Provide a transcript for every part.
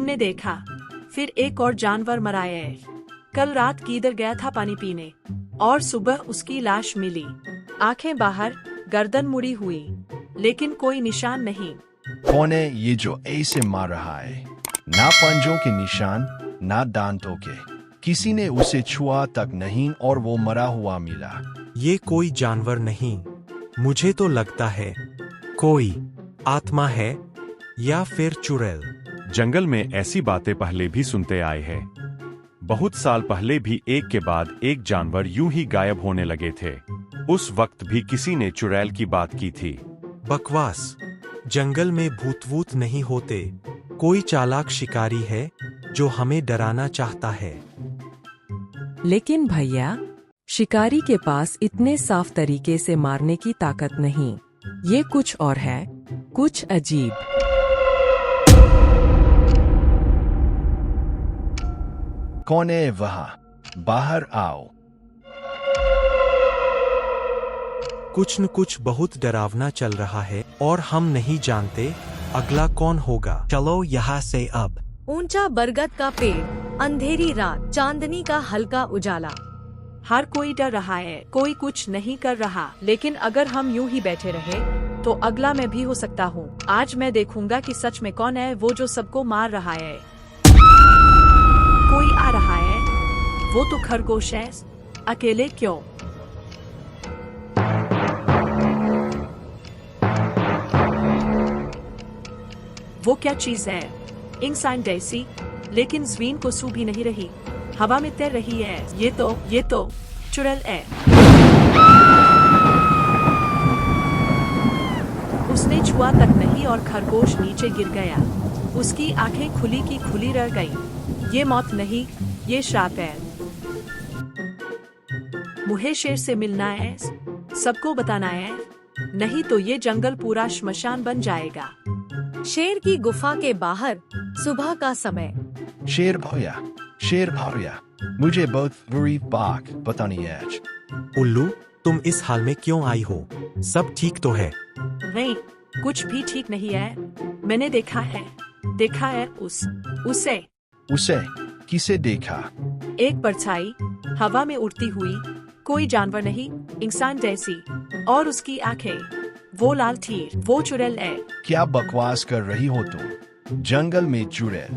तुमने देखा, फिर एक और जानवर मरा है। कल रात किधर गया था पानी पीने, और सुबह उसकी लाश मिली, आंखें बाहर, गर्दन मुड़ी हुई, लेकिन कोई निशान नहीं। कौन है ये जो ऐसे मार रहा है? ना पंजों के निशान, ना दांतों के। किसी ने उसे छुआ तक नहीं और वो मरा हुआ मिला। ये कोई जानवर नहीं, मुझे तो लगता है कोई आत्मा है या फिर चुड़ैल। जंगल में ऐसी बातें पहले भी सुनते आए हैं। बहुत साल पहले भी एक के बाद एक जानवर यूं ही गायब होने लगे थे। उस वक्त भी किसी ने चुड़ैल की बात की थी। बकवास, जंगल में भूत-वूत नहीं होते। कोई चालाक शिकारी है जो हमें डराना चाहता है। लेकिन भैया, शिकारी के पास इतने साफ तरीके से मारने की ताकत नहीं। ये कुछ और है, कुछ अजीब। कौन है वहां? बाहर आओ। कुछ न कुछ बहुत डरावना चल रहा है और हम नहीं जानते अगला कौन होगा। चलो यहाँ से अब। ऊंचा बरगद का पेड़, अंधेरी रात, चांदनी का हल्का उजाला। हर कोई डर रहा है, कोई कुछ नहीं कर रहा। लेकिन अगर हम यूं ही बैठे रहे तो अगला मैं भी हो सकता हूँ। आज मैं देखूंगा कि सच में कौन है वो जो सबको मार रहा है। कोई आ रहा है, वो तो खरगोश है। अकेले क्यों? वो क्या चीज है? इंसान जैसी, लेकिन जमीन को छू भी नहीं रही, हवा में तैर रही है। ये तो चुड़ैल है। उसने छुआ तक नहीं और खरगोश नीचे गिर गया। उसकी आंखें खुली की खुली रह गईं। ये मौत नहीं, ये श्राप है। मुझे शेर से मिलना है, सबको बताना है, नहीं तो ये जंगल पूरा श्मशान बन जाएगा। शेर की गुफा के बाहर, सुबह का समय। शेर भैया, मुझे बहुत बुरी बात बतानी है। उल्लू, तुम इस हाल में क्यों आई हो? सब ठीक तो है? नहीं, कुछ भी ठीक नहीं है। मैंने देखा है उसे। किसे देखा? एक परछाई, हवा में उड़ती हुई, कोई जानवर नहीं, इंसान जैसी, और उसकी आंखें, वो लाल थी। वो चुड़ैल है। क्या बकवास कर रही हो तुम? जंगल में चुड़ैल?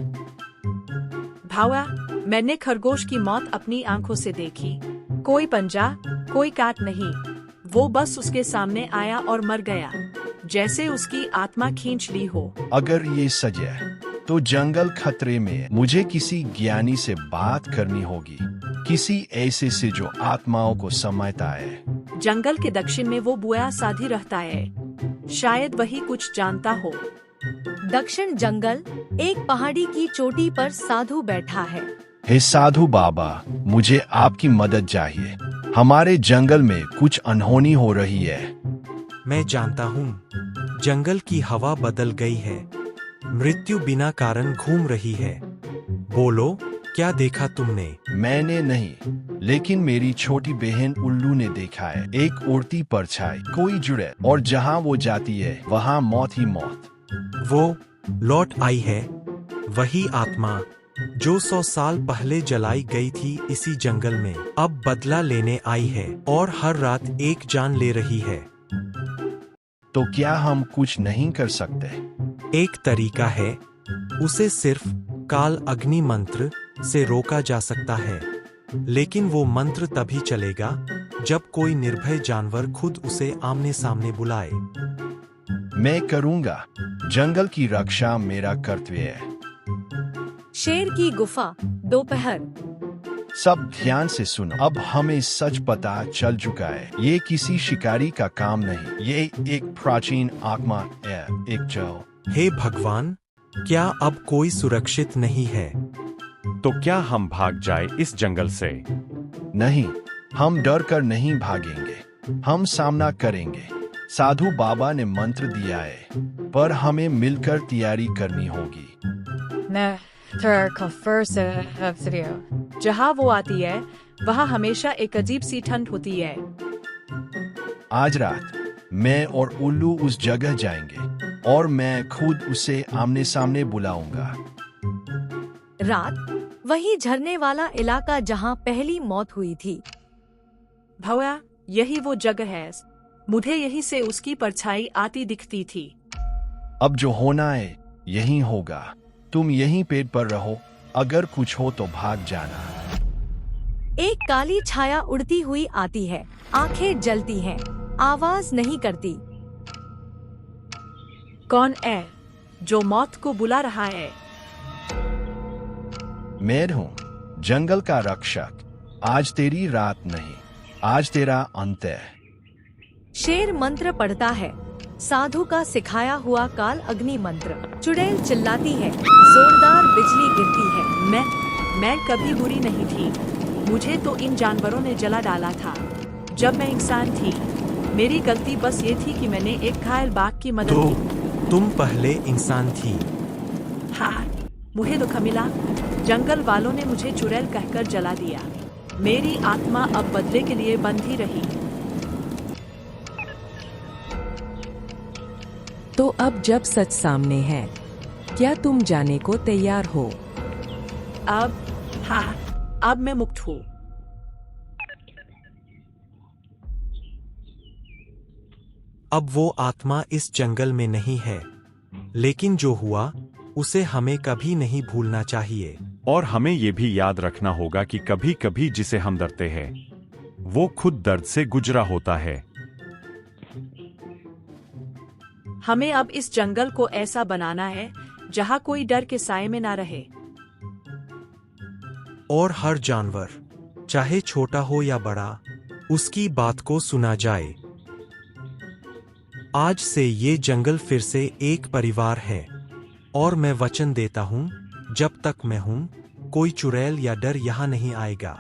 भावा, मैंने खरगोश की मौत अपनी आंखों से देखी। कोई पंजा, कोई काट नहीं, वो बस उसके सामने आया और मर गया, जैसे उसकी आत्मा खींच ली हो। अगर ये सच है तो जंगल खतरे में है। मुझे किसी ज्ञानी से बात करनी होगी, किसी ऐसे से जो आत्माओं को समझता है। जंगल के दक्षिण में वो बुया साधी रहता है, शायद वही कुछ जानता हो। दक्षिण जंगल, एक पहाड़ी की चोटी पर साधु बैठा है। हे साधु बाबा, मुझे आपकी मदद चाहिए। हमारे जंगल में कुछ अनहोनी हो रही है। मैं जानता हूँ, जंगल की हवा बदल गई है। मृत्यु बिना कारण घूम रही है। बोलो, क्या देखा तुमने? मैंने नहीं, लेकिन मेरी छोटी बहन उल्लू ने देखा है। एक उड़ती परछाई, कोई जुड़े, और जहाँ वो जाती है वहाँ मौत ही मौत। वो लौट आई है, वही आत्मा जो 100 साल पहले जलाई गई थी इसी जंगल में। अब बदला लेने आई है और हर रात एक जान ले रही है। तो क्या हम कुछ नहीं कर सकते? एक तरीका है, उसे सिर्फ काल अग्नि मंत्र से रोका जा सकता है। लेकिन वो मंत्र तभी चलेगा जब कोई निर्भय जानवर खुद उसे आमने सामने बुलाए। मैं करूँगा। जंगल की रक्षा मेरा कर्तव्य है। शेर की गुफा, दोपहर। सब ध्यान से सुनो। अब हमें सच पता चल चुका है। ये किसी शिकारी का काम नहीं, ये एक प्राचीन आत्मा है, एक जो। हे भगवान, क्या अब कोई सुरक्षित नहीं है? तो क्या हम भाग जाए इस जंगल से? नहीं, हम डर कर नहीं भागेंगे, हम सामना करेंगे। साधु बाबा ने मंत्र दिया है, पर हमें मिलकर तैयारी करनी होगी। जहाँ वो आती है वहाँ हमेशा एक अजीब सी ठंड होती है। आज रात मैं और उल्लू उस जगह जाएंगे और मैं खुद उसे आमने सामने बुलाऊंगा। रात, वही झरने वाला इलाका जहाँ पहली मौत हुई थी। भौया, यही वो जगह है। मुझे यहीं से उसकी परछाई आती दिखती थी। अब जो होना है यही होगा। तुम यहीं पेड़ पर रहो, अगर कुछ हो तो भाग जाना। एक काली छाया उड़ती हुई आती है, आंखें जलती हैं, आवाज नहीं करती। कौन है जो मौत को बुला रहा है? मैं हूँ, जंगल का रक्षक। आज तेरी रात नहीं, आज तेरा अंत है। शेर मंत्र पढ़ता है, साधु का सिखाया हुआ काल अग्नि मंत्र। चुड़ैल चिल्लाती है, जोरदार बिजली गिरती है। मैं कभी बुरी नहीं थी। मुझे तो इन जानवरों ने जला डाला था जब मैं इंसान थी। मेरी गलती बस ये थी कि मैंने एक घायल बाघ की मदद तो की। तुम पहले इंसान थी। हाँ, मुझे दुख मिला। जंगल वालों ने मुझे चुड़ैल कहकर जला दिया। मेरी आत्मा अब बदले के लिए बंधी रही। तो अब जब सच सामने है, क्या तुम जाने को तैयार हो? अब मैं मुक्त हूँ। अब वो आत्मा इस जंगल में नहीं है, लेकिन जो हुआ उसे हमें कभी नहीं भूलना चाहिए। और हमें ये भी याद रखना होगा कि कभी कभी जिसे हम डरते हैं वो खुद दर्द से गुजरा होता है। हमें अब इस जंगल को ऐसा बनाना है जहाँ कोई डर के साए में ना रहे। और हर जानवर, चाहे छोटा हो या बड़ा, उसकी बात को सुना जाए। आज से ये जंगल फिर से एक परिवार है, और मैं वचन देता हूँ, जब तक मैं हूँ, कोई चुड़ैल या डर यहाँ नहीं आएगा।